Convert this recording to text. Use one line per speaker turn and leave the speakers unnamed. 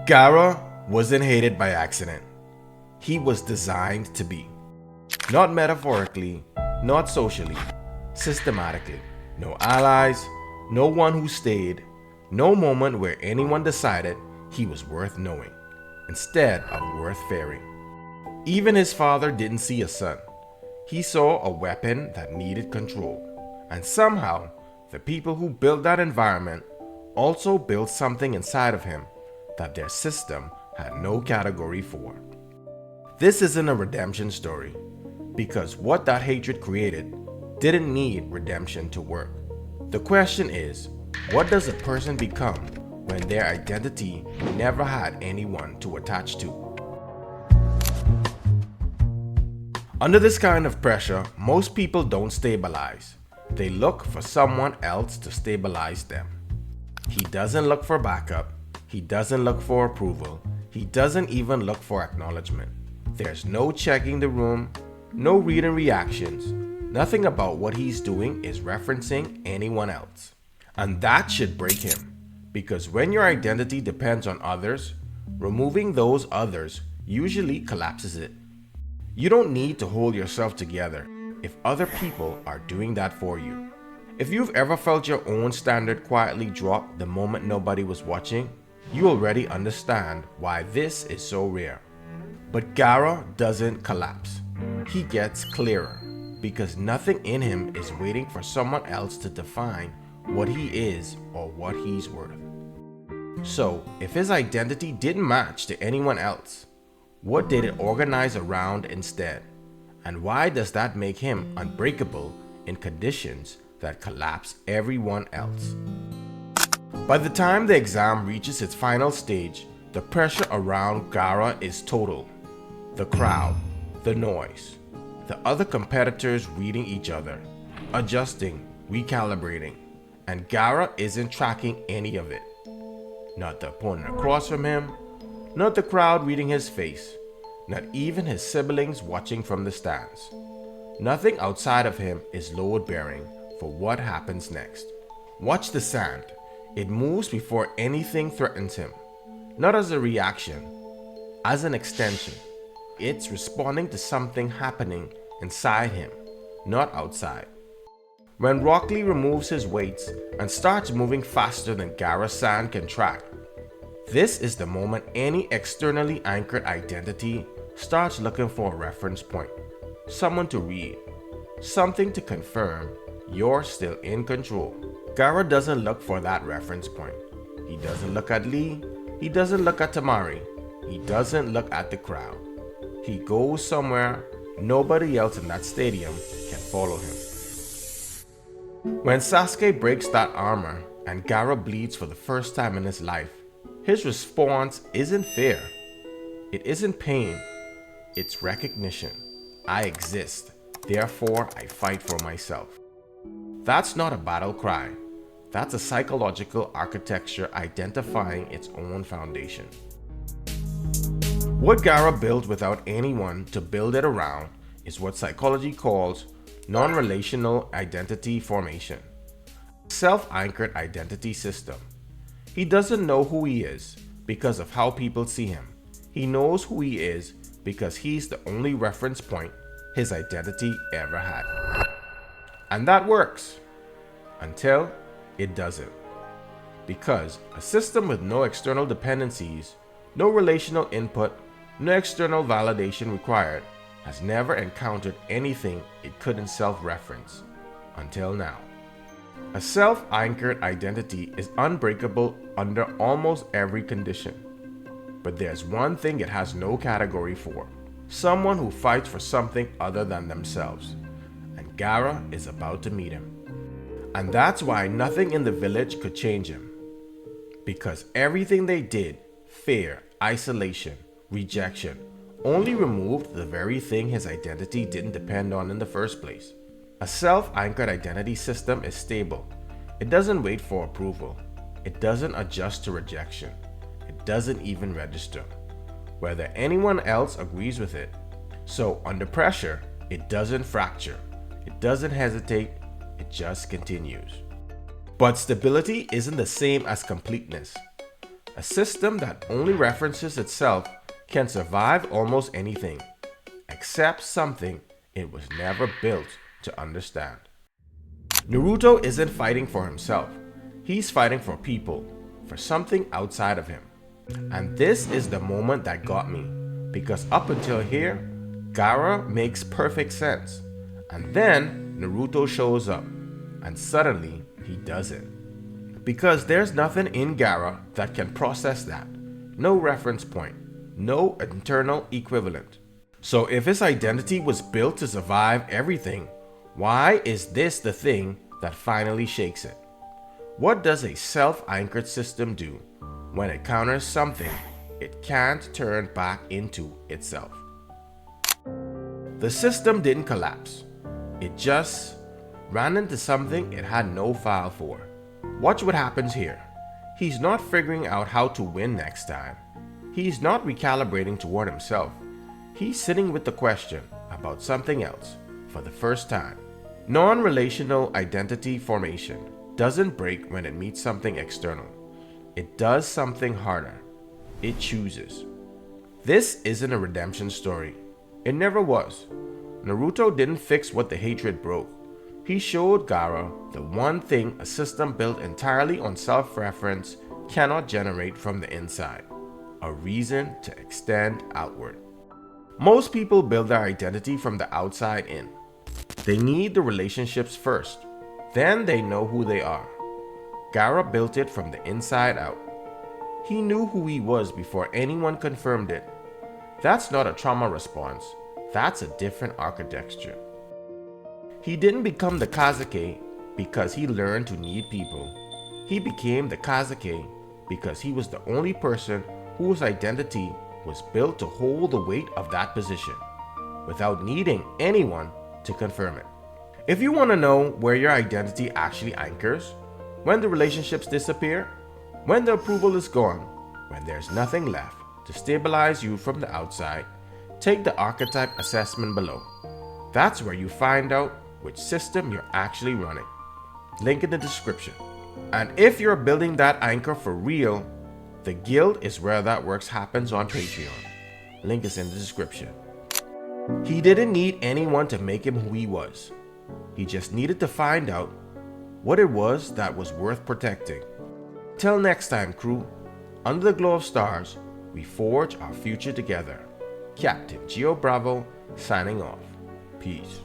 Gaara wasn't hated by accident. He was designed to be. Not metaphorically, not socially, systematically. No allies, no one who stayed, no moment where anyone decided he was worth knowing, instead of worth fearing. Even his father didn't see a son. He saw a weapon that needed control. And somehow, the people who built that environment also built something inside of him that their system had no category for. This isn't a redemption story, because what that hatred created didn't need redemption to work. The question is, what does a person become when their identity never had anyone to attach to? Under this kind of pressure, most people don't stabilize. They look for someone else to stabilize them. He doesn't look for backup. He doesn't look for approval. He doesn't even look for acknowledgement. There's no checking the room, no reading reactions. Nothing about what he's doing is referencing anyone else. And that should break him, because when your identity depends on others, removing those others usually collapses it. You don't need to hold yourself together if other people are doing that for you. If you've ever felt your own standard quietly drop the moment nobody was watching, you already understand why this is so rare. But Gaara doesn't collapse. He gets clearer, because nothing in him is waiting for someone else to define what he is or what he's worth. So, if his identity didn't match to anyone else, what did it organize around instead? And why does that make him unbreakable in conditions that collapse everyone else? By the time the exam reaches its final stage, the pressure around Gaara is total. The crowd, the noise, the other competitors reading each other, adjusting, recalibrating, and Gaara isn't tracking any of it. Not the opponent across from him, not the crowd reading his face, not even his siblings watching from the stands. Nothing outside of him is load-bearing for what happens next. Watch the sand. It moves before anything threatens him. Not as a reaction, as an extension. It's responding to something happening inside him, not outside. When Rock Lee removes his weights and starts moving faster than Gaara's sand can track, this is the moment any externally anchored identity starts looking for a reference point, someone to read, something to confirm you're still in control. Gaara doesn't look for that reference point. He doesn't look at Lee, he doesn't look at Temari, he doesn't look at the crowd. He goes somewhere nobody else in that stadium can follow him. When Sasuke breaks that armor and Gaara bleeds for the first time in his life, his response isn't fear. It isn't pain. It's recognition. I exist. Therefore, I fight for myself. That's not a battle cry. That's a psychological architecture identifying its own foundation. What Gaara built without anyone to build it around is what psychology calls non-relational identity formation. Self-anchored identity system. He doesn't know who he is because of how people see him. He knows who he is because he's the only reference point his identity ever had. And that works until it doesn't. Because a system with no external dependencies, no relational input, no external validation required has never encountered anything it couldn't self-reference until now. A self-anchored identity is unbreakable under almost every condition. But there's one thing it has no category for. Someone who fights for something other than themselves. And Gaara is about to meet him. And that's why nothing in the village could change him. Because everything they did, fear, isolation, rejection, only removed the very thing his identity didn't depend on in the first place. A self-anchored identity system is stable. It doesn't wait for approval. It doesn't adjust to rejection. It doesn't even register whether anyone else agrees with it. So under pressure, it doesn't fracture. It doesn't hesitate. It just continues. But stability isn't the same as completeness. A system that only references itself can survive almost anything, except something it was never built to understand. Naruto isn't fighting for himself. He's fighting for people, for something outside of him. And this is the moment that got me, because up until here, Gaara makes perfect sense. And then Naruto shows up, and suddenly he doesn't. Because there's nothing in Gaara that can process that. No reference point, no internal equivalent. So if his identity was built to survive everything, why is this the thing that finally shakes it? What does a self-anchored system do when it counters something it can't turn back into itself? The system didn't collapse. It just ran into something it had no file for. Watch what happens here. He's not figuring out how to win next time. He's not recalibrating toward himself. He's sitting with the question about something else for the first time. Non-relational identity formation doesn't break when it meets something external. It does something harder. It chooses. This isn't a redemption story. It never was. Naruto didn't fix what the hatred broke. He showed Gaara the one thing a system built entirely on self-reference cannot generate from the inside: a reason to extend outward. Most people build their identity from the outside in. They need the relationships first, then they know who they are. Gaara built it from the inside out. He knew who he was before anyone confirmed it. That's not a trauma response, that's a different architecture. He didn't become the Kazekage because he learned to need people. He became the Kazekage because he was the only person whose identity was built to hold the weight of that position, without needing anyone to confirm it. If you want to know where your identity actually anchors, when the relationships disappear, when the approval is gone, when there's nothing left to stabilize you from the outside, take the archetype assessment below. That's where you find out which system you're actually running. Link in the description. And if you're building that anchor for real, the guild is where that work happens on Patreon. Link is in the description. He didn't need anyone to make him who he was. He just needed to find out what it was that was worth protecting. Till next time, crew. Under the glow of stars, we forge our future together. Captain Geo Bravo signing off. Peace.